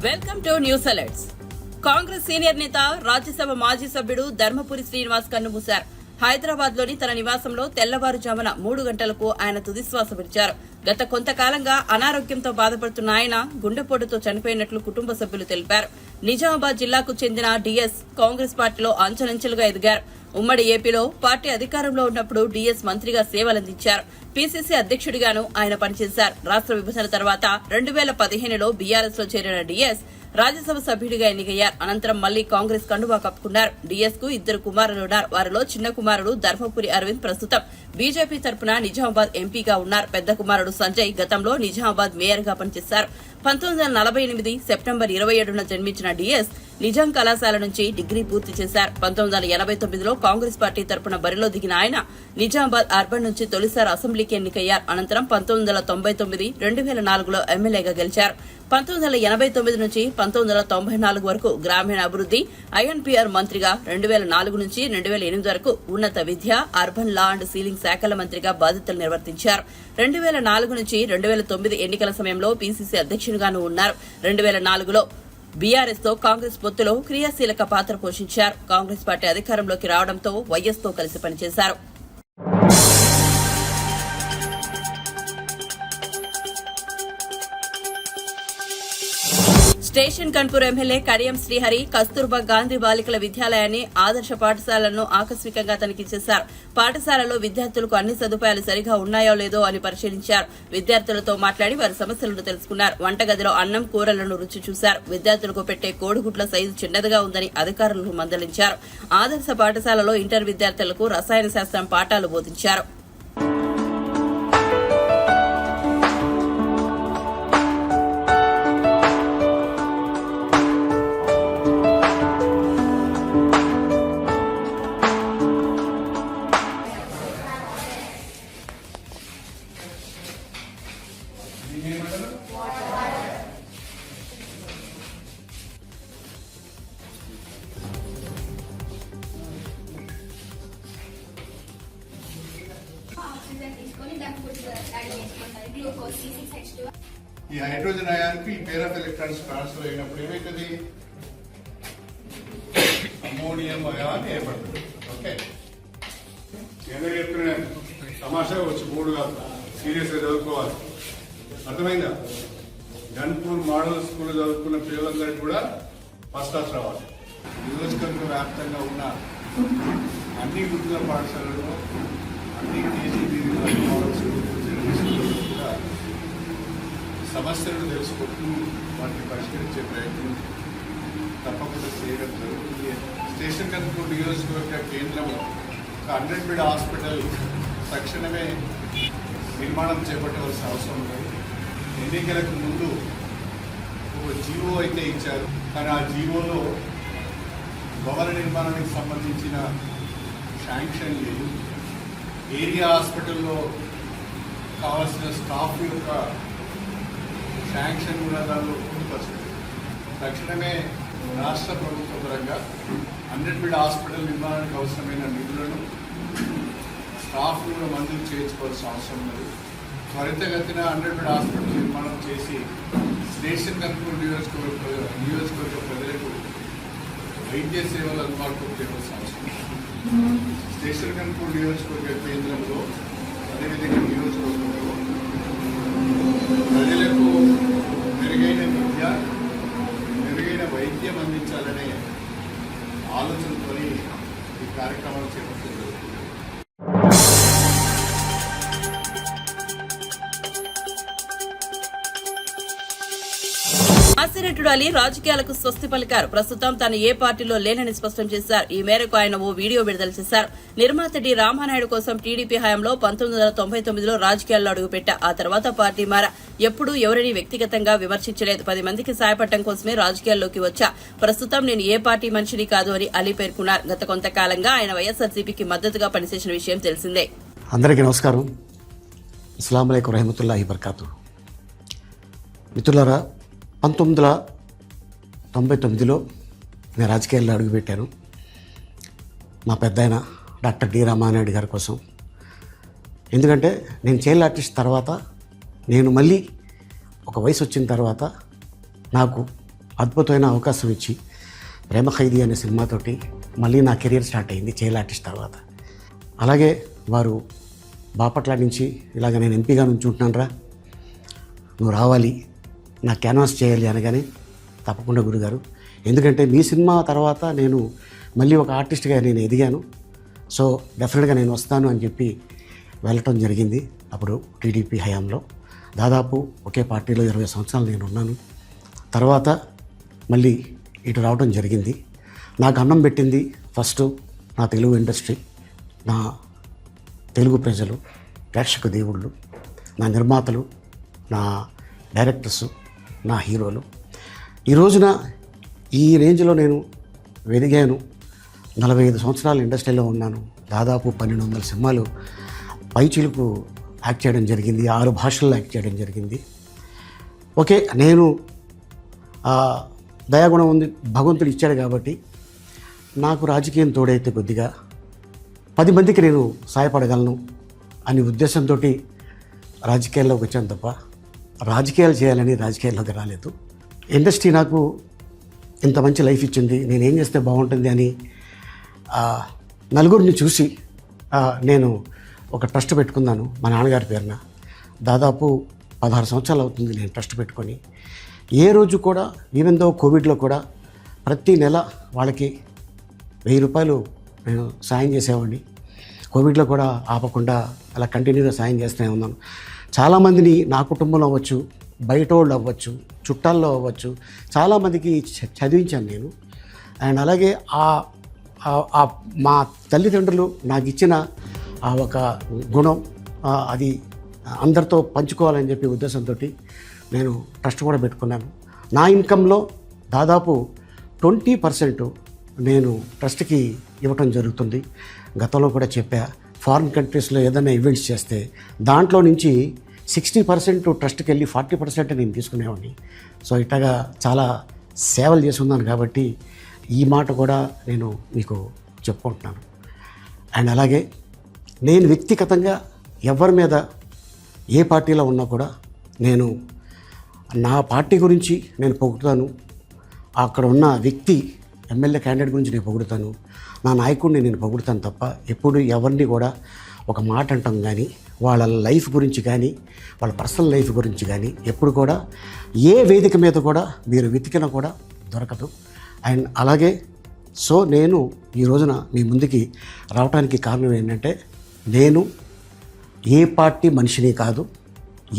Welcome to news alerts. Congress senior నేత రాజ్యసభ మాజీ సభ్యుడు ధర్మపురి శ్రీనివాస్ కన్నుమూశారు. హైదరాబాద్ లోని తన నివాసంలో తెల్లవారుజామున 3 గంటలకు ఆయన తుదిశ్వాస విడిచారు. గత కొంతకాలంగా అనారోగ్యంతో బాధపడుతున్న ఆయన గుండెపోటుతో చనిపోయినట్లు కుటుంబ సభ్యులు తెలిపారు. నిజామాబాద్ జిల్లాకు చెందిన డీఎస్ కాంగ్రెస్ పార్టీలో అంచెలంచెలుగా ఎదిగారు. ఉమ్మడి ఏపీలో పార్టీ అధికారంలో ఉన్నప్పుడు డీఎస్ మంత్రిగా సేవలందించారు. పీసీసీ అధ్యక్షుడిగాను ఆయన పనిచేశారు. రాష్ట్ర విభజన తర్వాత 2015లో బీఆర్ఎస్ లో చేరిన డీఎస్ రాజ్యసభ సభ్యుడిగా ఎన్నికయ్యారు. అనంతరం మళ్లీ కాంగ్రెస్ కండువా కప్పుకున్నారు. డీఎస్ కు 2 కుమారులున్నారు. వారిలో చిన్న కుమారుడు ధర్మపురి అరవింద్ ప్రస్తుతం బీజేపీ తరపున నిజామాబాద్ ఎంపీగా ఉన్నారు. పెద్ద కుమారుడు సంజయ్ గతంలో నిజామాబాద్ మేయర్ గా పనిచేశారు. 1948 సెప్టెంబర్ 27న జన్మించిన డీఎస్ నిజాం కళాశాల నుంచి డిగ్రీ పూర్తి చేశారు. 1989లో కాంగ్రెస్ పార్టీ తరపున బరిలో దిగిన ఆయన నిజామాబాద్ అర్బన్ నుంచి తొలిసారి అసెంబ్లీకి ఎన్నికయ్యారు. అనంతరం 1999, 2004లో ఎమ్మెల్యేగా గెలిచారు. 1989 నుంచి 1994 వరకు గ్రామీణ అభివృద్ది, ఐఎన్పీఆర్ మంత్రిగా, 2004 నుంచి 2008 వరకు ఉన్నత విద్య, అర్బన్ లా అండ్ సీలింగ్ శాఖల మంత్రిగా బాధ్యతలు నిర్వర్తించారు. 2004 నుంచి 2009 ఎన్నికల సమయంలో పీసీసీ అధ్యక్షునిగాను ఉన్నారు. 2004లో బీఆర్ఎస్ తో కాంగ్రెస్ పొత్తులో క్రియాశీలక పాత్ర పోషించారు. కాంగ్రెస్ పార్టీ అధికారంలోకి రావడంతో వైఎస్ తో కలిసి పనిచేశారు. స్టేషన్ కన్పూర్ ఎమ్మెల్యే కడియం శ్రీహరి కస్తూర్బా గాంధీ బాలికల విద్యాలయాన్ని ఆదర్శ పాఠశాలను ఆకస్మికంగా తనిఖీ చేశారు. పాఠశాలలో విద్యార్థులకు అన్ని సదుపాయాలు సరిగా ఉన్నాయో లేదో అని పరిశీలించారు. విద్యార్థులతో మాట్లాడి వారి సమస్యలను తెలుసుకున్నారు. వంటగదిలో అన్నం, కూరలను రుచి చూశారు. విద్యార్థులకు పెట్టే కోడిగుడ్ల సైజు చిన్నదిగా ఉందని అధికారులను మందలించారు. ఆదర్శ పాఠశాలలో ఇంటర్ విద్యార్థులకు రసాయన శాస్త్రం పాఠాలు బోధించారు. ఈ హైడ్రోజన్ అయాన్కి ఈ పేర్ ఆఫ్ ఎలక్ట్రాన్స్ ట్రాన్స్ఫర్ అయినప్పుడు ఏమైతుంది, అమోనియం అయాన్ ఏర్పడుతుంది. ఓకే, ఏదో చెప్తున్నాను, తమాషా వచ్చి 3 కాదు, సీరియస్గా చదువుకోవాలి. అర్థమైందా? గన్పూర్ మోడల్ స్కూల్ చదువుకున్న పిల్లలందరికీ కూడా ఫస్ట్ క్లాస్ రావాలి. నియోజకవర్గ వ్యాప్తంగా ఉన్న అన్ని గురుకుల పాఠశాలలో, అన్ని కేజీబీ మోడల్ స్కూల్ కూడా సమస్యలను తెలుసుకుంటూ వాటిని పరిష్కరించే ప్రయత్నం తప్పకుండా చేయడం జరుగుతుంది. స్టేషన్ కన్పూర్ నియోజకవర్గ కేంద్రంలో 100 బెడ్ హాస్పిటల్ తక్షణమే నిర్మాణం చేపట్టవలసిన అవసరం ఉంది. ఎన్నికలకు ముందు ఒక జీవో అయితే ఇచ్చారు, కానీ ఆ జీవోలో భవన నిర్మాణానికి సంబంధించిన శాంక్షన్ లేదు. ఏరియా హాస్పిటల్లో కావాల్సిన స్టాఫ్ యొక్క శాంక్షన్ కూడా దానిలో పొందుపరచలేదు. తక్షణమే రాష్ట్ర ప్రభుత్వ పరంగా 100 బెడ్ హాస్పిటల్ నిర్మాణానికి అవసరమైన నిధులను, స్టాఫ్ కూడా మంజూరు చేయించుకోవాల్సిన అవసరం ఉన్నది. త్వరితగతిన 100 బెడ్ హాస్పిటల్ నిర్మాణం చేసి స్టేషన్ కన్పూర్ నియోజకవర్గ ప్రజలకు వైద్య సేవలు అందుబాటులోకి తేవాల్సిన అవసరం ఉంది. స్టేషన్ కన్పూర్ నియోజకవర్గ కేంద్రంలో, అదేవిధంగా నియోజకవర్గంలో ప్రజలకు మెరుగైన విద్య, మెరుగైన వైద్యం అందించాలనే ఆలోచనతో ఈ కార్యక్రమాలు చేపడుతుంది. ఆసిరెడ్డి అలీ రాజకీయాలకు స్వస్తి పలికారు. ప్రస్తుతం తాను ఏ పార్టీలో లేనని స్పష్టం చేశారు. ఈ మేరకు ఆయన ఓ వీడియో విడుదల చేశారు. నిర్మాత డి రామానాయుడు కోసం టీడీపీ హయాంలో 1999లో రాజకీయాల్లో అడుగుపెట్టా. ఆ తర్వాత పార్టీ మారా. ఎప్పుడూ ఎవరిని వ్యక్తిగతంగా విమర్శించలేదు. 10 మందికి సాయపడటం కోసమే రాజకీయాల్లోకి వచ్చా. ప్రస్తుతం నేను ఏ పార్టీ మనిషిని కాదు అని అలీ పేర్కొన్నారు. గత కొంతకాలంగా ఆయన వైఎస్ఆర్సీపీకి మద్దతుగా పనిచేసిన విషయం తెలిసిందే. అందరికీ నమస్కారం. అస్సలాము అలైకుం రహమతుల్లాహి బర్కాతు. మిత్రులారా, 1999లో నేను రాజకీయాల్లో అడుగుపెట్టాను. మా పెద్దాయన డాక్టర్ డి రామానాయుడు గారి కోసం. ఎందుకంటే నేను చైల్డ్ ఆర్టిస్ట్ తర్వాత, నేను మళ్ళీ ఒక వయసు వచ్చిన తర్వాత నాకు అద్భుతమైన అవకాశం ఇచ్చి ప్రేమ ఖైదీ అనే సినిమాతోటి మళ్ళీ నా కెరీర్ స్టార్ట్ అయింది చైల్డ్ ఆర్టిస్ట్ తర్వాత. అలాగే వారు బాపట్ల నుంచి ఇలాగ నేను ఎంపీగా నుంచి ఉంటున్నాను, నువ్వు రావాలి, నా క్యాన్వాస్ చేయాలి అనగానే తప్పకుండా గురుగారు, ఎందుకంటే మీ సినిమా తర్వాత నేను మళ్ళీ ఒక ఆర్టిస్ట్గా నేను ఎదిగాను, సో డెఫినెట్గా నేను వస్తాను అని చెప్పి వెళ్ళటం జరిగింది. అప్పుడు టీడీపీ హయాంలో దాదాపు ఒకే పార్టీలో 20 సంవత్సరాలు నేను ఉన్నాను. తర్వాత మళ్ళీ ఇటు రావడం జరిగింది. నాకు అన్నం పెట్టింది ఫస్ట్ నా తెలుగు ఇండస్ట్రీ, నా తెలుగు ప్రజలు, ప్రేక్షక దేవుళ్ళు, నా నిర్మాతలు, నా డైరెక్టర్సు, నా హీరోలు. ఈ రోజున ఈ రేంజ్లో నేను ఎదిగాను. 45 సంవత్సరాలు ఇండస్ట్రీలో ఉన్నాను. దాదాపు 1200 సినిమాలు పైచిలుకు యాక్ట్ చేయడం జరిగింది. 6 భాషల్లో యాక్ట్ చేయడం జరిగింది. ఓకే, నేను దయాగుణం ఉంది, భగవంతుడు ఇచ్చాడు కాబట్టి నాకు రాజకీయం తోడైతే కొద్దిగా 10 మందికి నేను సహాయపడగలను అనే ఉద్దేశంతో రాజకీయాల్లోకి వచ్చాను తప్ప రాజకీయాలు చేయాలని రాజకీయాల్లోకి రాలేదు. ఇండస్ట్రీ నాకు ఇంత మంచి లైఫ్ ఇచ్చింది, నేనేం చేస్తే బాగుంటుంది అని నలుగురిని చూసి నేను ఒక ట్రస్ట్ పెట్టుకున్నాను మా నాన్నగారి పేరున. దాదాపు 16 సంవత్సరాలు అవుతుంది నేను ట్రస్ట్ పెట్టుకొని. ఏ రోజు కూడా ఈవెన్ దో కోవిడ్లో కూడా ప్రతి నెల వాళ్ళకి 1000 రూపాయలు నేను సాయం చేసేవాడిని. కోవిడ్లో కూడా ఆపకుండా అలా కంటిన్యూగా సాయం చేస్తూనే ఉన్నాను. చాలామందిని నా కుటుంబంలో అవ్వచ్చు, బయట వాళ్ళు అవ్వచ్చు, చుట్టాల్లో అవ్వచ్చు, చాలామందికి చదివించాను నేను. అండ్ అలాగే మా తల్లిదండ్రులు నాకు ఇచ్చిన ఆ ఒక గుణం అది అందరితో పంచుకోవాలని చెప్పి ఉద్దేశంతో నేను ట్రస్ట్ కూడా పెట్టుకున్నాను. నా ఇన్కంలో దాదాపు 20% నేను ట్రస్ట్కి ఇవ్వటం జరుగుతుంది. గతంలో కూడా చెప్పా, ఫారిన్ కంట్రీస్లో ఏదైనా ఈవెంట్స్ చేస్తే దాంట్లో నుంచి 60% ట్రస్ట్కి వెళ్ళి 40% నేను తీసుకునేవాడిని. సో ఇట్లాగా చాలా సేవలు చేసి ఉన్నాను కాబట్టి ఈ మాట కూడా నేను మీకు చెప్పుకుంటున్నాను. అండ్ అలాగే నేను వ్యక్తిగతంగా ఎవరి మీద ఏ పార్టీలో ఉన్నా కూడా నేను నా పార్టీ గురించి నేను పొగుడుతాను, అక్కడ ఉన్న వ్యక్తి ఎమ్మెల్యే క్యాండిడేట్ గురించి నేను పొగుడుతాను, నా నాయకుడిని నేను పొగుడుతాను తప్ప ఎప్పుడు ఎవరిని కూడా ఒక మాట అంటాం కానీ వాళ్ళ లైఫ్ గురించి కానీ వాళ్ళ పర్సనల్ లైఫ్ గురించి కానీ ఎప్పుడు కూడా ఏ వేదిక మీద కూడా మీరు వెతికినా కూడా దొరకదు. అండ్ అలాగే సో నేను ఈ రోజున మీ ముందుకి రావడానికి కారణం ఏంటంటే నేను ఏ పార్టీ మనిషిని కాదు,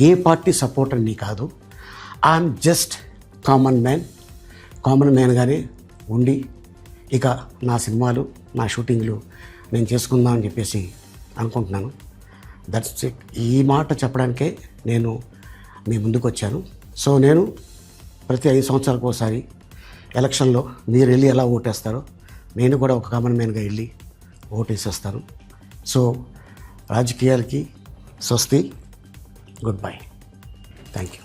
ఏ పార్టీ సపోర్టర్ని కాదు, ఐఎమ్ జస్ట్ కామన్ మ్యాన్గానే ఉండి ఇక నా సినిమాలు నా షూటింగ్లు నేను చేసుకుందామని చెప్పేసి అనుకుంటున్నాను. That's it. ఈ మాట చెప్పడానికే నేను మీ ముందుకు వచ్చాను. సో నేను ప్రతి 5 సంవత్సరాలకు ఒకసారి ఎలక్షన్లో మీరు వెళ్ళి ఎలా ఓటేస్తారో నేను కూడా ఒక కామన్ మ్యాన్గా వెళ్ళి ఓటేసేస్తాను. సో రాజకీయాలకి స్వస్తి, గుడ్ బై, థ్యాంక్ యూ.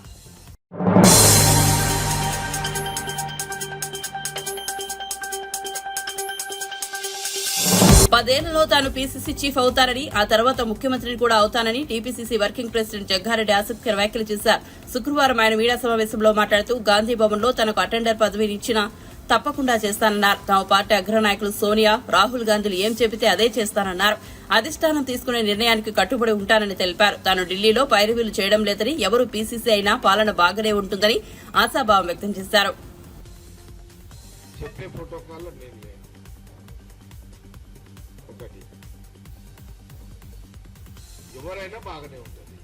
పదేళ్లలో తాను పీసీసీ చీఫ్ అవుతానని, ఆ తర్వాత ముఖ్యమంత్రిని కూడా అవుతానని టీపీసీసీ వర్కింగ్ ప్రెసిడెంట్ జగ్గారెడ్డి ఆసక్తికర వ్యాఖ్యలు చేశారు. శుక్రవారం ఆయన మీడియా సమావేశంలో మాట్లాడుతూ గాంధీ భవన్ లో తనకు అటెండర్ పదవిని ఇచ్చినా తప్పకుండా చేస్తానన్నారు. తమ పార్టీ అగ్రనాయకులు సోనియా, రాహుల్ గాంధీలు ఏం చెబితే అదే చేస్తానన్నారు. అధిష్టానం తీసుకునే నిర్ణయానికి కట్టుబడి ఉంటానని తెలిపారు. తాను ఢిల్లీలో పైరవీలు చేయడం లేదని, ఎవరు పీసీసీ అయినా పాలన బాగానే ఉంటుందని ఆశాభావం వ్యక్తం చేశారు. ఎవరైనా బాగానే ఉంటుంది,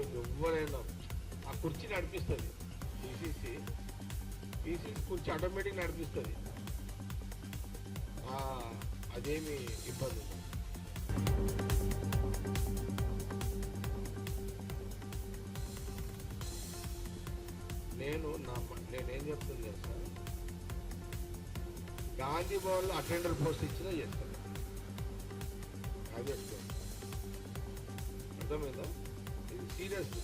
ఎవరైనా ఆ కుర్చీ నడిపిస్తుంది. పీసీసీ కుర్చీ ఆటోమేటిక్ నడిపిస్తుంది, అదేమి ఇబ్బంది. నేనేం చెప్తుంది సార్, గాంధీ భవన్లో అటెండర్ పోస్ట్ ఇచ్చినా చేస్తాను. అర్థమైందా? ఇది సీరియస్,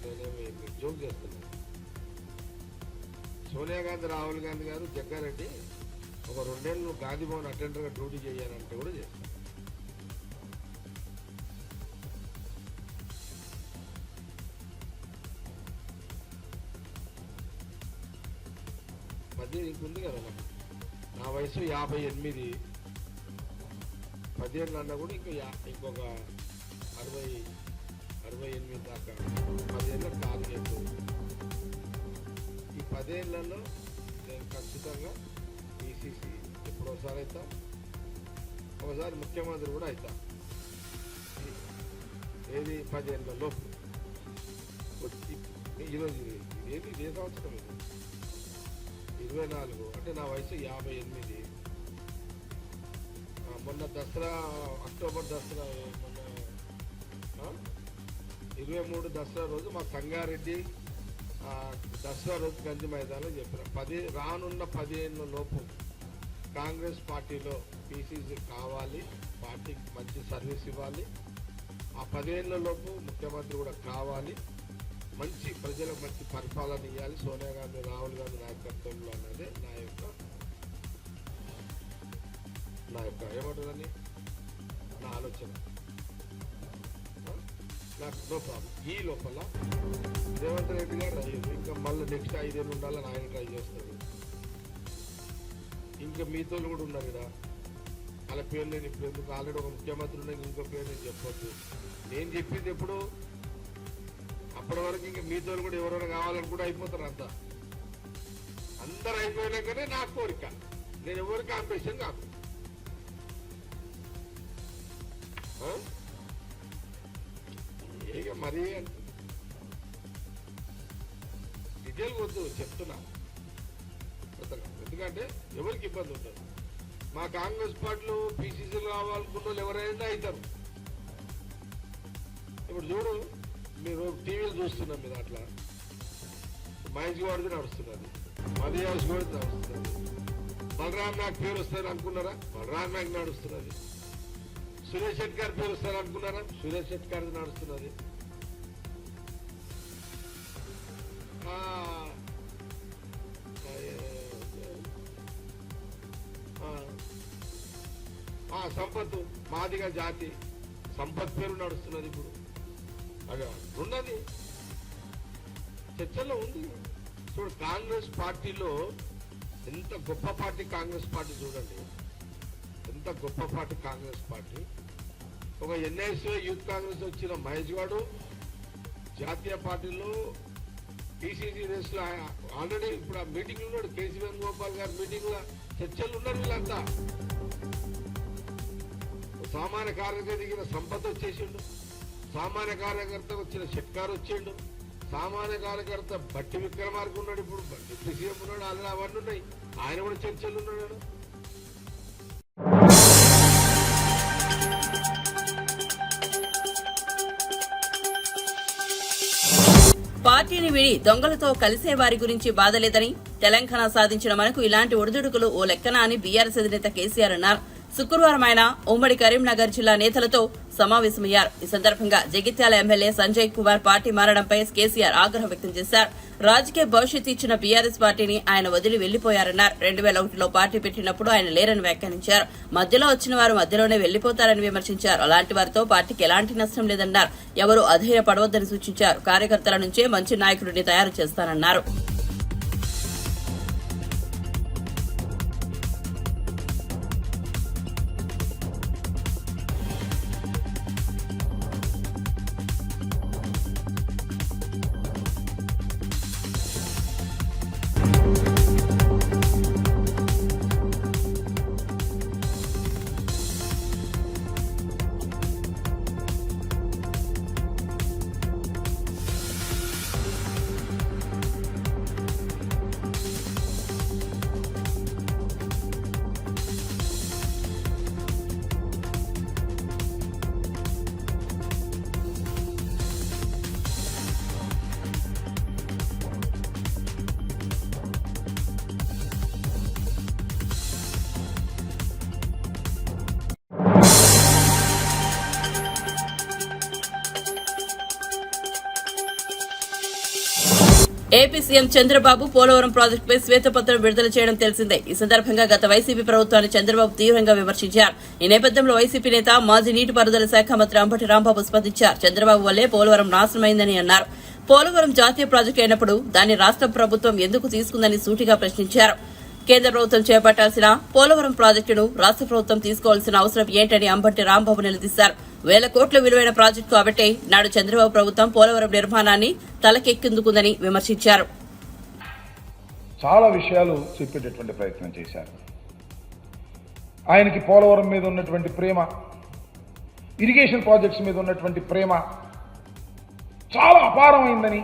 నేనేమి జోక్ చేస్తున్నాను. సోనియా గాంధీ, రాహుల్ గాంధీ గారు, జగ్గారెడ్డి ఒక 2 ఏళ్ళు గాంధీ భవన్ అటెండర్గా డ్యూటీ చేయాలంటే కూడా చేస్తాను. అది ఇంకుంది కదా నాకు. నా వయసు 58, 10 ఏళ్ళు అన్నా కూడా ఇంకొక 68 దాకా 10 ఏళ్ళ టార్గెట్. ఈ 10 ఏళ్లలో నేను ఖచ్చితంగా పిసిసి ఎప్పుడోసారి అవుతా, ఒకసారి ముఖ్యమంత్రి కూడా అవుతా. ఏది 10 ఏళ్ళలో ఈరోజు ఏది ఏ సంవత్సరం ఇది 24, అంటే నా వయసు 58. మొన్న దసరా, అక్టోబర్ దసరా, మొన్న 23 దసరా రోజు మా సంగారెడ్డి దసరా రోజు గంజి మైదానం చెప్పిన రానున్న 10 ఏళ్ళ లోపు కాంగ్రెస్ పార్టీలో పీసీసీ కావాలి, పార్టీకి మంచి సర్వీస్ ఇవ్వాలి, ఆ 10 ఏళ్ళ లోపు ముఖ్యమంత్రి కూడా కావాలి, మంచి ప్రజలకు మంచి పరిపాలన ఇవ్వాలి సోనియా గాంధీ, రాహుల్ గాంధీ నాయకత్వంలో అన్నదే నా యొక్క ఏమంటుందని నా ఆలోచన. నాకు నో ప్రాబ్లం. ఈ లోపల రేవంత్ రెడ్డి గారు అయ్యారు, ఇంకా మళ్ళీ నెక్స్ట్ 5 ఏళ్ళు ఉండాలని ఆయన ట్రై చేస్తారు. ఇంకా మీతో కూడా ఉన్నారు ఇక్కడ, వాళ్ళ పేరు నేను ఇప్పుడు ఎందుకు, ఆల్రెడీ ఒక ముఖ్యమంత్రి ఉన్నాయి, ఇంకో పేరు నేను చెప్పొద్దు. నేను చెప్పింది ఎప్పుడు అప్పటి వరకు ఇంకా మీతో కూడా ఎవరైనా కావాలని కూడా అయిపోతారు. అందరు అయిపోయినాకనే నా కోరిక, నేను ఎవరికి కాంపిటీషన్ కాదు. ఇక మరీ డీటెయిల్ వద్దు చెప్తున్నా, ఎందుకంటే ఎవరికి ఇబ్బంది ఉంటుంది. మా కాంగ్రెస్ పార్టీలో పీసీసీలు కావాలనుకున్న వాళ్ళు ఎవరైనా అవుతారు. ఇప్పుడు చూడు, మీరు టీవీలు చూస్తున్నాం, మీరు అట్లా మహేష్ గౌడ్ది నడుస్తున్నది, మదియాస్ గౌడ్ది నడుస్తున్నది, బలరామ్ నాయక్ పేరు వస్తుంది అనుకున్నారా, బలరామ్ నాయక్ నడుస్తున్నది. సురేష్ శెట్టి గారి పేరు వస్తారు అనుకున్నారా, సురేష్ శెట్టి గారిది నడుస్తున్నది. సంపత్ మాదిగా జాతి సంపత్ పేరు నడుస్తున్నది. ఇప్పుడు అలా ఉన్నది, చర్చల్లో ఉంది. చూడు, కాంగ్రెస్ పార్టీలో ఎంత గొప్ప పార్టీ కాంగ్రెస్ పార్టీ, చూడండి ఎంత గొప్ప పార్టీ కాంగ్రెస్ పార్టీ. ఒక ఎన్ఐసి యూత్ కాంగ్రెస్ వచ్చిన మహేష్ గౌడ్ జాతీయ పార్టీలో పిసిసి రేస్లో ఆల్రెడీ ఇప్పుడు ఆ మీటింగ్ ఉన్నాడు. కేసీ వేణుగోపాల్ గారి మీటింగ్ లో చర్చలు ఉన్నారు. వీళ్ళంతా సామాన్య కార్యకర్త దిగిన సంపత్ వచ్చేసిండు, సామాన్య కార్యకర్త వచ్చిన షెట్కార్ వచ్చిండు, సామాన్య కార్యకర్త బట్టి విక్రమార్క ఉన్నాడు, ఇప్పుడు డిప్యూటీ సీఎం ఉన్నాడు, ఆల్రెడీ అవన్నీ ఉన్నాయి. ఆయన కూడా చర్చలు ఉన్నాడు. పార్టీని విడి దొంగలతో కలిసే వారి గురించి బాధలేదని, తెలంగాణ సాధించిన మనకు ఇలాంటి ఒడిదుడుకులు ఓ లెక్కన అని బీఆర్ఎస్ అధినేత కేసీఆర్ అన్నారు. శుక్రవారం ఆయన ఉమ్మడి కరీంనగర్ జిల్లా నేతలతో సమావేశమయ్యారు. ఈ సందర్భంగా జగిత్యాల ఎమ్మెల్యే సంజయ్ కుమార్ పార్టీ మారడంపై కేసీఆర్ ఆగ్రహం వ్యక్తం చేశారు. రాజకీయ భవిష్యత్తు ఇచ్చిన బీఆర్ఎస్ పార్టీని ఆయన వదిలి వెళ్లిపోయారన్నారు. 2001లో పార్టీ పెట్టినప్పుడు ఆయన లేరని వ్యాఖ్యానించారు. మధ్యలో వచ్చిన వారు మధ్యలోనే వెళ్లిపోతారని విమర్శించారు. అలాంటి వారితో పార్టీకి ఎలాంటి నష్టం లేదన్నారు. ఎవరూ అధైర్యపడవద్దని సూచించారు. కార్యకర్తల నుంచే మంచి నాయకుడిని తయారు చేస్తానన్నారు. ఏపీ సీఎం చంద్రబాబు పోలవరం ప్రాజెక్టుపై శ్వేతపత్రం విడుదల చేయడం తెలిసిందే. ఈ సందర్భంగా గత వైసీపీ ప్రభుత్వాన్ని చంద్రబాబు తీవ్రంగా విమర్శించారు. ఈ నేపథ్యంలో వైసీపీ నేత మాజీ నీటిపారుదల శాఖ మంత్రి అంబటి రాంబాబు స్పందించారు. చంద్రబాబు వల్లే పోలవరం నాశనమైందని అన్నారు. పోలవరం జాతీయ ప్రాజెక్టు అయినప్పుడు దాన్ని రాష్ట్ర ప్రభుత్వం ఎందుకు తీసుకుందని సూటిగా ప్రశ్నించారు. కేంద్ర ప్రభుత్వం చేపట్టాల్సిన పోలవరం ప్రాజెక్టును రాష్ట్ర ప్రభుత్వం తీసుకోవాల్సిన అవసరం ఏంటని అంబటి రాంబాబు నిలదీశారు. 1,000 కోట్ల విలువైన ప్రాజెక్టు కాబట్టి నాడు చంద్రబాబు ప్రభుత్వం పోలవరం నిర్మాణాన్ని తలకెక్కిందుకుందని విమర్శించారు. చాలా విషయాలు చెప్పేటటువంటి ప్రయత్నం చేశారు. ఆయనకి పోలవరం మీద ఉన్నటువంటి ప్రేమ, ఇరిగేషన్ ప్రాజెక్ట్స్ మీద ఉన్నటువంటి ప్రేమ చాలా అపారమైందని,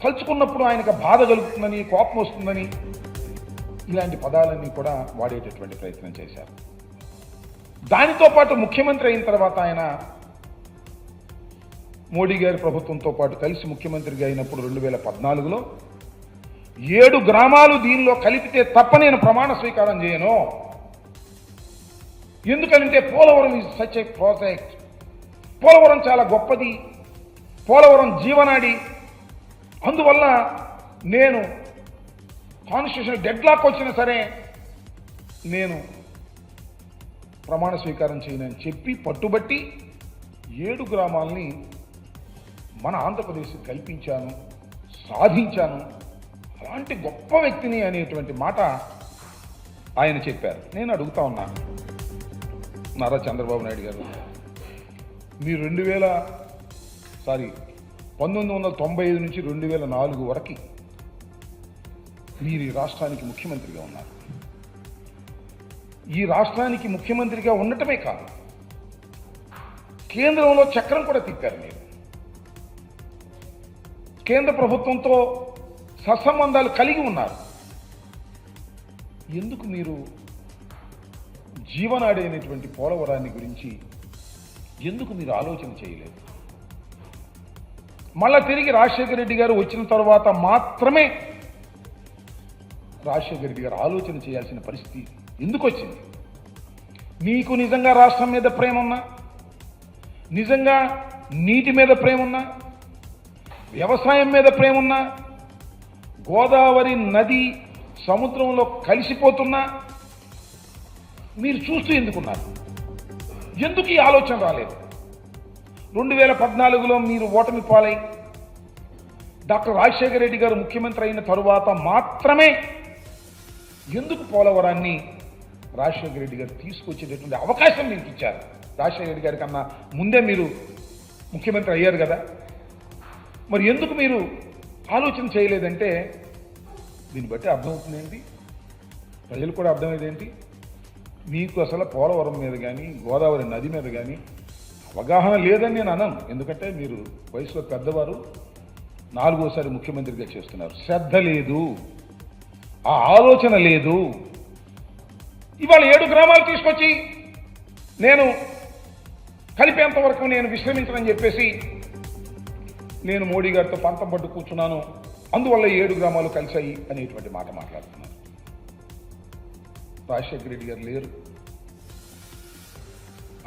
తలుచుకున్నప్పుడు ఆయనకు బాధ కలుగుతుందని, కోపం వస్తుందని, ఇలాంటి పదాలన్నీ కూడా వాడేటటువంటి ప్రయత్నం చేశారు. దానితో పాటు ముఖ్యమంత్రి అయిన తర్వాత ఆయన మోడీ గారి ప్రభుత్వంతో పాటు కలిసి ముఖ్యమంత్రిగా అయినప్పుడు 2014లో 7 గ్రామాలు దీనిలో కలిపితే తప్ప నేను ప్రమాణ స్వీకారం చేయను. ఎందుకంటే Polavaram is such a project. Polavaram చాలా గొప్పది, పోలవరం జీవనాడి. అందువల్ల నేను కాన్స్టిట్యూషన్ డెడ్ లాక్ వచ్చినా సరే నేను ప్రమాణ స్వీకారం చేయనని చెప్పి పట్టుబట్టి 7 గ్రామాలని మన ఆంధ్రప్రదేశ్ కల్పించాను, సాధించాను, అలాంటి గొప్ప వ్యక్తిని అనేటువంటి మాట ఆయన చెప్పారు. నేను అడుగుతా ఉన్నాను, నారా చంద్రబాబు నాయుడు గారు, మీరు 1995 నుంచి 2004 వరకు మీరు ఈ రాష్ట్రానికి ముఖ్యమంత్రిగా ఉన్నారు. ఈ రాష్ట్రానికి ముఖ్యమంత్రిగా ఉండటమే కాదు, కేంద్రంలో చక్రం కూడా తిప్పారు. మీరు కేంద్ర ప్రభుత్వంతో సత్సంబంధాలు కలిగి ఉన్నారు. ఎందుకు మీరు జీవనాడి అనేటువంటి పోలవరాన్ని గురించి ఎందుకు మీరు ఆలోచన చేయలేదు? మళ్ళా తిరిగి రాజశేఖర రెడ్డి గారు వచ్చిన తర్వాత మాత్రమే రాజశేఖర రెడ్డి గారు ఆలోచన చేయాల్సిన పరిస్థితి ఎందుకు వచ్చింది? మీకు నిజంగా రాష్ట్రం మీద ప్రేమ ఉన్నా, నిజంగా నీటి మీద ప్రేమ ఉన్నా, వ్యవసాయం మీద ప్రేమ ఉన్నా, గోదావరి నది సముద్రంలో కలిసిపోతున్నా మీరు చూస్తూ ఎందుకున్నారు? ఎందుకు ఈ ఆలోచన రాలేదు? 2014లో మీరు ఓటమి పాలై డాక్టర్ రాజశేఖర రెడ్డి గారు ముఖ్యమంత్రి అయిన తరువాత మాత్రమే ఎందుకు పోలవరాన్ని రాజశేఖర రెడ్డి గారు తీసుకొచ్చేటటువంటి అవకాశం మీకు ఇచ్చారు? రాజశేఖర రెడ్డి గారి కన్నా ముందే మీరు ముఖ్యమంత్రి అయ్యారు కదా, మరి ఎందుకు మీరు ఆలోచన చేయలేదంటే దీన్ని బట్టి అర్థమవుతుంది ఏంటి, ప్రజలు కూడా అర్థమయ్యేది ఏంటి, మీకు అసలు పోలవరం మీద కానీ గోదావరి నది మీద కానీ అవగాహన లేదని నేను అనను. ఎందుకంటే మీరు వయసులో పెద్దవారు, 4వసారి ముఖ్యమంత్రిగా చేస్తున్నారు. శ్రద్ధ లేదు, ఆ ఆలోచన లేదు. ఇవాళ 7 గ్రామాలు తీసుకొచ్చి నేను కలిపేంత వరకు నేను విశ్రమించనని చెప్పేసి నేను మోడీ గారితో పంతం పట్టు కూర్చున్నాను, అందువల్ల 7 గ్రామాలు కలిశాయి అనేటువంటి మాట మాట్లాడుతున్నారు. రాజశేఖర రెడ్డి గారు లేరు,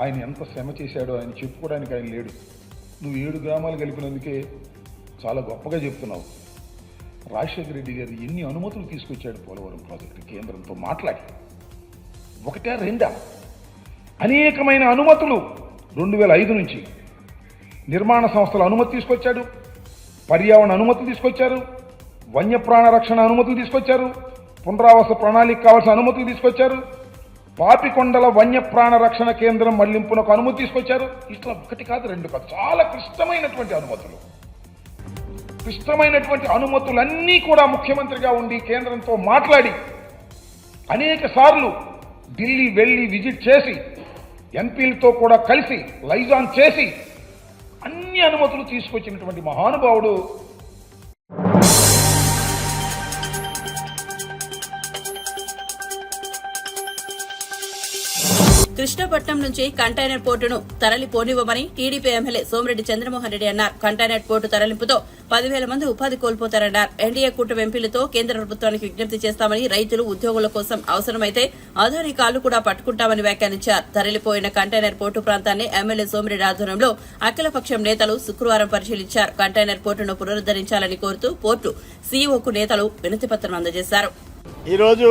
ఆయన ఎంత శ్రమ చేశాడో ఆయన చెప్పుకోవడానికి ఆయన లేడు. నువ్వు 7 గ్రామాలు కలిపినందుకే చాలా గొప్పగా చెప్తున్నావు. రాజశేఖర రెడ్డి గారు ఎన్ని అనుమతులు తీసుకొచ్చాడు పోలవరం ప్రాజెక్టు కేంద్రంతో మాట్లాడి, 1, 2 అనేకమైన అనుమతులు 2005 నుంచి నిర్మాణ సంస్థల అనుమతి తీసుకొచ్చాడు, పర్యావరణ అనుమతులు తీసుకొచ్చారు, వన్యప్రాణ రక్షణ అనుమతులు తీసుకొచ్చారు, పునరావాస ప్రణాళిక కావాల్సిన అనుమతులు తీసుకొచ్చారు, పాపికొండల వన్యప్రాణ రక్షణ కేంద్రం మళ్లింపునకు అనుమతి తీసుకొచ్చారు. ఇట్లా 1 కాదు 2 కాదు, చాలా క్లిష్టమైనటువంటి అనుమతులన్నీ కూడా ముఖ్యమంత్రిగా ఉండి కేంద్రంతో మాట్లాడి అనేక సార్లు ఢిల్లీ వెళ్ళి విజిట్ చేసి ఎంపీలతో కూడా కలిసి లైజాన్ చేసి అన్ని అనుమతులు తీసుకొచ్చినటువంటి మహానుభావుడు. కృష్ణపట్నం నుంచి కంటైనర్ పోర్టును తరలిపోనివ్వమని టీడీపీ ఎమ్మెల్యే సోమిరెడ్డి చంద్రమోహన్ రెడ్డి అన్నారు. కంటైనర్ పోర్టు తరలింపుతో 10,000 మంది ఉపాధి కోల్పోతారన్నారు. ఎన్డీఏ కూటమి ఎంపీలతో కేంద్ర ప్రభుత్వానికి విజ్ఞప్తి చేస్తామని, రైతులు ఉద్యోగుల కోసం అవసరమైతే అదానీ కాళ్లు కూడా పట్టుకుంటామని వ్యాఖ్యానించారు. తరలిపోయిన కంటైనర్ పోర్టు ప్రాంతాన్ని ఎమ్మెల్యే సోమిరెడ్డి ఆధ్వర్యంలో అఖిలపక్షం నేతలు శుక్రవారం పరిశీలించారు. కంటైనర్ పోర్టును పునరుద్దరించాలని కోరుతూ పోర్టు సీఈఓకు నేతలు వినతిపత్రం అందజేశారు. ఈరోజు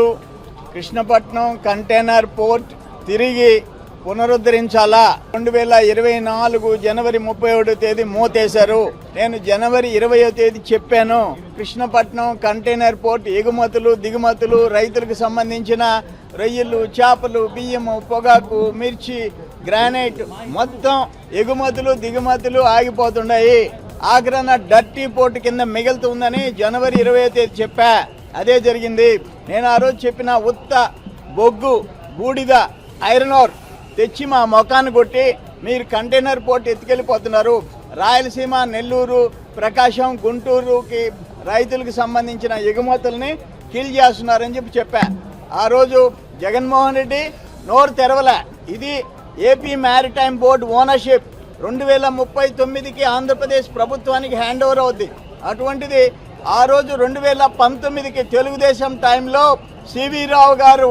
కృష్ణపట్నం కంటైనర్ పోర్ట్ తిరిగి పునరుద్ధరించాలా. 2024 జనవరి 31వ తేదీ మూతేశారు. నేను జనవరి 20వ తేదీ చెప్పాను, కృష్ణపట్నం కంటైనర్ పోర్ట్ ఎగుమతులు దిగుమతులు, రైతులకు సంబంధించిన రొయ్యలు, చేపలు, బియ్యము, పొగాకు, మిర్చి, గ్రానైట్ మొత్తం ఎగుమతులు దిగుమతులు ఆగిపోతున్నాయి. ఆగ్రహణ డర్టీ పోర్ట్ కింద మిగులుతుందని జనవరి 20వ తేదీ చెప్పా. అదే జరిగింది. నేను ఆ రోజు చెప్పిన ఉత్త బొగ్గు, బూడిద, ఐరన్ ఓర్ తెచ్చి మా మొఖాన్ని కొట్టి మీరు కంటైనర్ పోర్ట్ ఎత్తుకెళ్ళిపోతున్నారు. రాయలసీమ, నెల్లూరు, ప్రకాశం, గుంటూరుకి రైతులకు సంబంధించిన ఎగుమతుల్ని కిల్ చేస్తున్నారని చెప్పా. ఆ రోజు జగన్మోహన్ రెడ్డి నోరు తెరవలే. ఇది AP maritime board ownership 2039కి Andhra Pradesh ప్రభుత్వానికి హ్యాండ్ ఓవర్ అవుద్ది. అటువంటిది ఆ రోజు 2019కి తెలుగుదేశం టైంలో సివి రావు గారు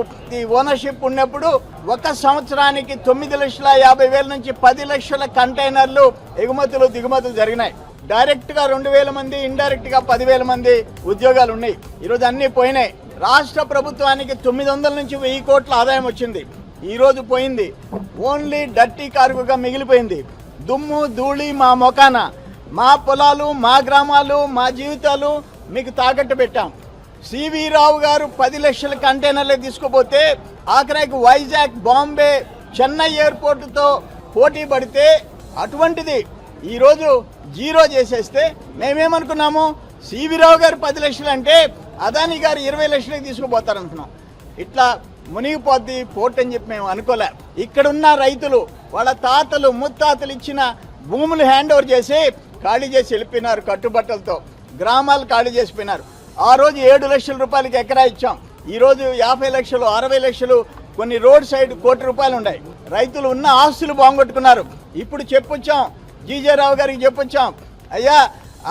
ఓనర్షిప్ ఉన్నప్పుడు 1 సంవత్సరానికి 9,50,000 నుంచి 10 లక్షల కంటైనర్లు ఎగుమతులు దిగుమతులు జరిగినాయి. డైరెక్ట్గా 2,000 మంది, ఇండైరెక్ట్గా 10,000 మంది ఉద్యోగాలు ఉన్నాయి. ఈరోజు అన్నీ పోయినాయి. రాష్ట్ర ప్రభుత్వానికి 900 నుంచి 1000 కోట్ల ఆదాయం వచ్చింది. ఈరోజు పోయింది. ఓన్లీ డర్టీ కార్గోగా మిగిలిపోయింది. దుమ్ము ధూళి మా మొఖాన, మా పొలాలు, మా గ్రామాలు, మా జీవితాలు మీకు తాకట్టు పెట్టాం. సివి రావు గారు 10 లక్షల కంటైనర్లు తీసుకుపోతే ఆఖరికి వైజాగ్, బాంబే, చెన్నై ఎయిర్పోర్టుతో పోటీ పడితే అటువంటిది ఈరోజు జీరో చేసేస్తే మేమేమనుకున్నాము, సివి రావు గారు 10 లక్షలు అంటే అదానీ గారు 20 లక్షలకు తీసుకుపోతారనుకున్నాం. ఇట్లా మునిగిపోద్ది పోర్ట్ అని చెప్పి మేము అనుకోలే. ఇక్కడున్న రైతులు వాళ్ళ తాతలు ముత్తాతలు ఇచ్చిన భూములు హ్యాండ్ ఓవర్ చేసి ఖాళీ చేసి వెళ్ళిపోయినారు. కట్టుబట్టలతో గ్రామాలు ఖాళీ చేసిపోయినారు. ఆ రోజు 7 లక్షల రూపాయలకి ఎకరా ఇచ్చాం. ఈరోజు 50 లక్షలు, 60 లక్షలు, కొన్ని రోడ్ సైడ్ ₹1,00,00,000 ఉన్నాయి. రైతులు ఉన్న ఆస్తులు బాగుంగొట్టుకున్నారు. ఇప్పుడు చెప్పొచ్చాం, జీజే రావు గారికి చెప్పొచ్చాం, అయ్యా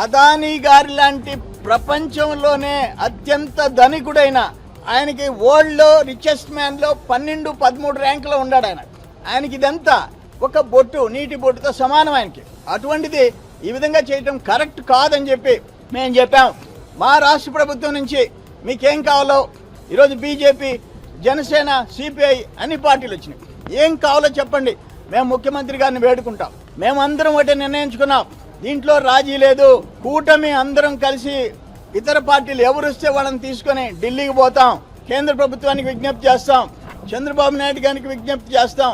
అదానీ గారి లాంటి ప్రపంచంలోనే అత్యంత ధనికుడైన ఆయనకి వరల్డ్లో రిచెస్ట్ మ్యాన్లో 12, 13 ర్యాంకులో ఉన్నాడు ఆయన. ఆయనకి ఇదంతా ఒక బొట్టు, నీటి బొట్టుతో సమానం ఆయనకి. అటువంటిది ఈ విధంగా చేయటం కరెక్ట్ కాదని చెప్పి మేము చెప్పాం. మా రాష్ట్ర ప్రభుత్వం నుంచి మీకేం కావాలో, ఈరోజు బీజేపీ, జనసేన, సిపిఐ అన్ని పార్టీలు వచ్చినాయి. ఏం కావాలో చెప్పండి, మేము ముఖ్యమంత్రి గారిని వేడుకుంటాం. మేమందరం ఒకటి నిర్ణయించుకున్నాం, దీంట్లో రాజీ లేదు. కూటమి అందరం కలిసి ఇతర పార్టీలు ఎవరు వస్తే వాళ్ళని తీసుకొని ఢిల్లీకి పోతాం. కేంద్ర ప్రభుత్వానికి విజ్ఞప్తి చేస్తాం, చంద్రబాబు నాయుడు గారికి విజ్ఞప్తి చేస్తాం,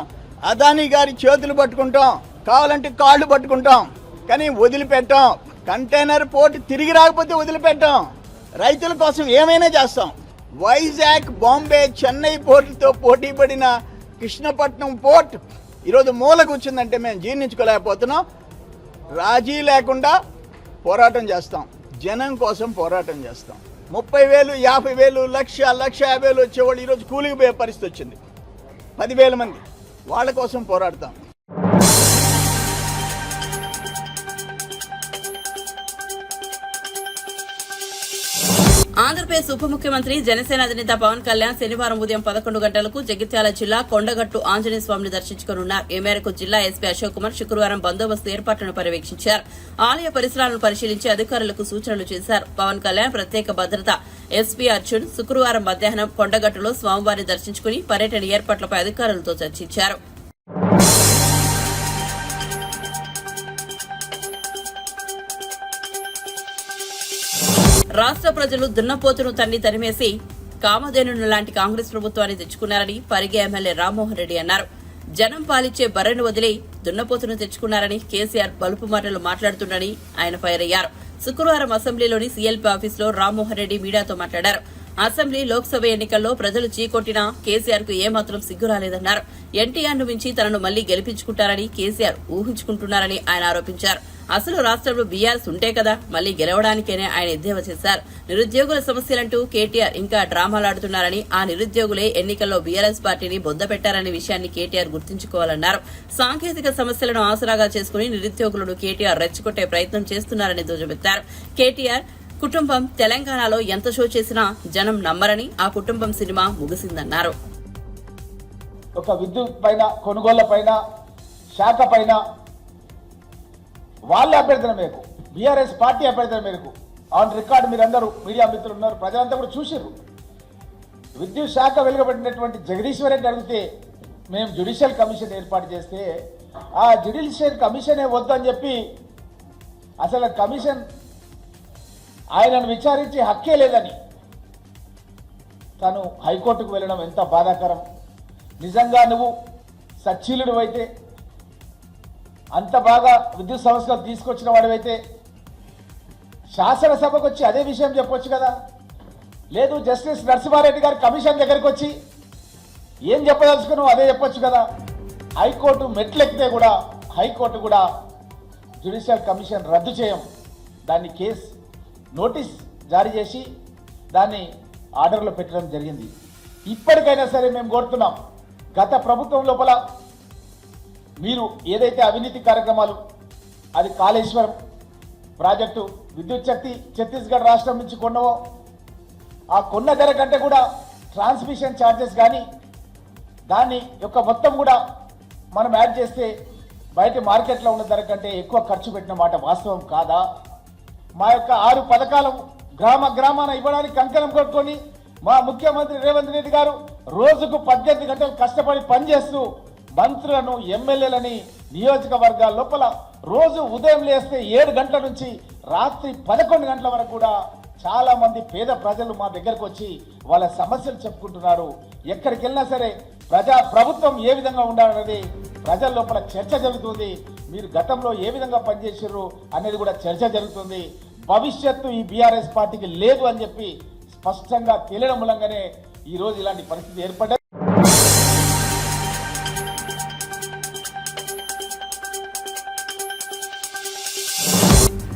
అదానీ గారి చేతులు పట్టుకుంటాం, కావాలంటే కాళ్ళు పట్టుకుంటాం, కానీ వదిలిపెట్టాం. కంటైనర్ పోర్ట్ తిరిగి రాకపోతే వదిలిపెట్టాం. రైతుల కోసం ఏమైనా చేస్తాం. వైజాగ్, బాంబే, చెన్నై పోర్టుతో పోటీ పడిన కృష్ణపట్నం పోర్ట్ ఈరోజు మూల కూర్చుందంటే మేము జీర్ణించుకోలేకపోతున్నాం. రాజీ లేకుండా పోరాటం చేస్తాం, జనం కోసం పోరాటం చేస్తాం. 30,000, 50,000, 1,50,000 వచ్చేవాళ్ళు ఈరోజు కూలికి పోయే పరిస్థితి వచ్చింది. 10,000 మంది వాళ్ళ కోసం పోరాడతాం. ఆంధ్రప్రదేశ్ ఉప ముఖ్యమంత్రి జనసేన అధినేత పవన్ కళ్యాణ్ శనివారం ఉదయం 11 గంటలకు జగిత్యాల జిల్లా కొండగట్టు ఆంజనేయ స్వామిని దర్శించుకోనున్నారు. ఈ మేరకు జిల్లా ఎస్పీ అశోక్ కుమార్ శుక్రవారం బందోబస్తు ఏర్పాట్లను పర్యవేక్షించారు. ఆలయ పరిసరాలను పరిశీలించి అధికారులకు సూచనలు చేశారు. పవన్ కళ్యాణ్ ప్రత్యేక భద్రత ఎస్పీ అర్జున్ శుక్రవారం మధ్యాహ్నం కొండగట్టులో స్వామివారిని దర్శించుకుని పర్యటన ఏర్పాట్లపై అధికారులతో చర్చించారు. రాష్ట్ర ప్రజలు దున్నపోతును తరిమేసి కామధేనును లాంటి కాంగ్రెస్ ప్రభుత్వాన్ని తెచ్చుకున్నారని పరిగి ఎమ్మెల్యే రామ్మోహన్ రెడ్డి అన్నారు. జనం పాలిచ్చే బర్రెను వదిలి దున్నపోతును తెచ్చుకున్నారని కేసీఆర్ బలుపు మాటలు మాట్లాడుతుండని ఆయన ఫైర్ అయ్యారు. శుక్రవారం అసెంబ్లీలోని సీఎల్పీ ఆఫీసులో రామ్మోహన్ రెడ్డి మీడియాతో మాట్లాడారు. అసెంబ్లీ, లోక్సభ ఎన్నికల్లో ప్రజలు చీకొట్టినా కేసీఆర్ కు ఏమాత్రం సిగ్గు రాలేదన్నారు. ఎన్టీఆర్ ను మించి తనను మళ్లీ గెలిపించుకుంటారని కేసీఆర్ ఊహించుకుంటున్నారని ఆయన ఆరోపించారు. అసలు రాష్ట్రంలో బీఆర్ఎస్ ఉంటే కదా మళ్లీ గెలవడానికేనే ఆయన ఎద్దేవా చేశారు. నిరుద్యోగుల సమస్యలంటూ కేటీఆర్ ఇంకా డ్రామాలాడుతున్నారని, ఆ నిరుద్యోగులే ఎన్నికల్లో బీఆర్ఎస్ పార్టీని బొందపెట్టారనే విషయాన్ని కేటీఆర్ గుర్తుంచుకోవాలన్నారు. సాంకేతిక సమస్యలను ఆసరాగా చేసుకుని నిరుద్యోగులను కేటీఆర్ రెచ్చగొట్టే ప్రయత్నం చేస్తున్నారని ధ్వజమెత్తారు. కేటీఆర్ కుటుంబం తెలంగాణలో ఎంత షో చేసినా జనం నమ్మరని, ఆ కుటుంబం సినిమా ముగిసిందన్నారు. ఒక విద్యుత్ పైన, కొనుగోళ్ల పైన, శాఖ పైన వాళ్ళ అభ్యర్థన మేరకు, బీఆర్ఎస్ పార్టీ అభ్యర్థన మేరకు ఆన్ రికార్డు మీరందరూ మీడియా మిత్రులు ఉన్నారు, ప్రజలంతా కూడా చూసారు. విద్యుత్ శాఖ వెలువబడినటువంటి జగదీశ్వర్ రెడ్డి అడిగితే మేము జ్యుడిషియల్ కమిషన్ ఏర్పాటు చేస్తే ఆ జ్యుడిషియల్ కమిషనే వద్దని చెప్పి అసలు కమిషన్ ఆయనను విచారించే హక్కే లేదని తను హైకోర్టుకు వెళ్ళడం ఎంత బాధాకరం. నిజంగా నువ్వు సచ్చీలుడు అయితే, అంత బాగా విద్యుత్ సంస్థలు తీసుకొచ్చిన వాడివైతే శాసనసభకు వచ్చి అదే విషయం చెప్పొచ్చు కదా. లేదు జస్టిస్ నరసింహారెడ్డి గారు కమిషన్ దగ్గరికి వచ్చి ఏం చెప్పదలుచుకున్నావు అదే చెప్పొచ్చు కదా. హైకోర్టు మెట్లెక్కితే కూడా హైకోర్టు కూడా జ్యుడిషియల్ కమిషన్ రద్దు చేయం, దాన్ని కేసు నోటీస్ జారీ చేసి దాన్ని ఆర్డర్లో పెట్టడం జరిగింది. ఇప్పటికైనా సరే మేము కోరుతున్నాం, గత ప్రభుత్వం లోపల మీరు ఏదైతే అవినీతి కార్యక్రమాలు, అది కాళేశ్వరం ప్రాజెక్టు, విద్యుత్ శక్తి ఛత్తీస్గఢ్ రాష్ట్రం నుంచి కొన్నవో ఆ కొన్న ధర కంటే కూడా ట్రాన్స్మిషన్ ఛార్జెస్ కానీ దాన్ని యొక్క మొత్తం కూడా మనం యాడ్ చేస్తే బయట మార్కెట్లో ఉన్న ధర కంటే ఎక్కువ ఖర్చు పెట్టిన మాట వాస్తవం కాదా? మా యొక్క 6 పథకాలు గ్రామ గ్రామాన ఇవ్వడానికి కంకణం కొట్టుకొని మా ముఖ్యమంత్రి రేవంత్ రెడ్డి గారు రోజుకు 18 గంటలు కష్టపడి పనిచేస్తూ మంత్రులను ఎమ్మెల్యేలని నియోజకవర్గాల లోపల రోజు ఉదయం లేస్తే 7 గంటల నుంచి రాత్రి 11 గంటల వరకు కూడా చాలా మంది పేద ప్రజలు మా దగ్గరకు వచ్చి వాళ్ళ సమస్యలు చెప్పుకుంటున్నారు. ఎక్కడికి వెళ్ళినా సరే ప్రభుత్వం ఏ విధంగా ఉండాలనేది ప్రజల లోపల చర్చ జరుగుతుంది. మీరు గతంలో ఏ విధంగా పనిచేసారు అనేది కూడా చర్చ జరుగుతుంది. భవిష్యత్తు ఈ బీఆర్ఎస్ పార్టీకి లేదు అని చెప్పి స్పష్టంగా తెలియడం మూలంగానే ఈరోజు ఇలాంటి పరిస్థితి ఏర్పడ్డాయి.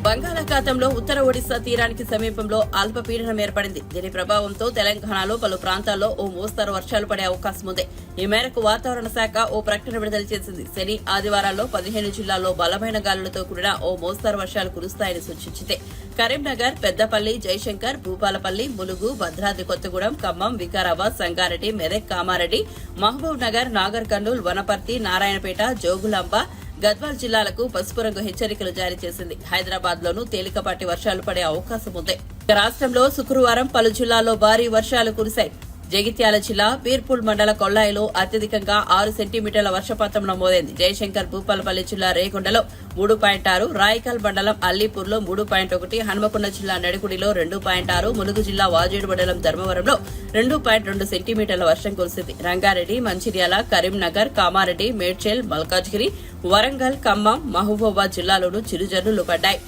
బంగాళాఖాతంలో ఉత్తర ఒడిశా తీరానికి సమీపంలో అల్పపీడనం ఏర్పడింది. దీని ప్రభావంతో తెలంగాణలో పలు ప్రాంతాల్లో ఓ మోస్తరు వర్షాలు పడే అవకాశం ఉంది. ఈ మేరకు వాతావరణ శాఖ ఓ ప్రకటన విడుదల చేసింది. శని, ఆదివారాల్లో 15 జిల్లాల్లో బలమైన గాలులతో కూడిన ఓ మోస్తరు వర్షాలు కురుస్తాయని సూచించింది. కరీంనగర్, పెద్దపల్లి, జయశంకర్, భూపాలపల్లి, ములుగు, భద్రాద్రి కొత్తగూడెం, ఖమ్మం, వికారాబాద్, సంగారెడ్డి, మెదక్, కామారెడ్డి, మహబూబ్ నగర్, నాగర్ కర్నూల్, వనపర్తి, నారాయణపేట, జోగులాంబ, గద్వాల్ జిల్లాలకు పసుపు రంగు హెచ్చరికలు జారీ చేసింది. హైదరాబాద్ లోనూ తేలికపాటి వర్షాలు పడే అవకాశం ఉంది. రాష్ట్రంలో శుక్రవారం పలు జిల్లాల్లో భారీ వర్షాలు కురిశాయి. జగిత్యాల జిల్లా పీర్పూల్ మండల కొల్లాయిలో అత్యధికంగా 6 సెంటీమీటర్ల వర్షపాతం నమోదైంది. జయశంకర్, భూపాలపల్లి జిల్లా రేగొండలో 3.6, రాయికల్ మండలం అల్లీపూర్లో 3.1, హన్మకొండ జిల్లా నడికుడిలో 2.6, ములుగు జిల్లా వాజేడు మండలం ధర్మవరంలో 2.2 సెంటీమీటర్ల వర్షం కురిసింది. రంగారెడ్డి, మంచిర్యాల, కరీంనగర్, కామారెడ్డి, మేడ్చల్, మల్కాజ్గిరి, వరంగల్, ఖమ్మం, మహబూబాబాద్ జిల్లాలోనూ చిరుజల్లులు పడ్డాయి.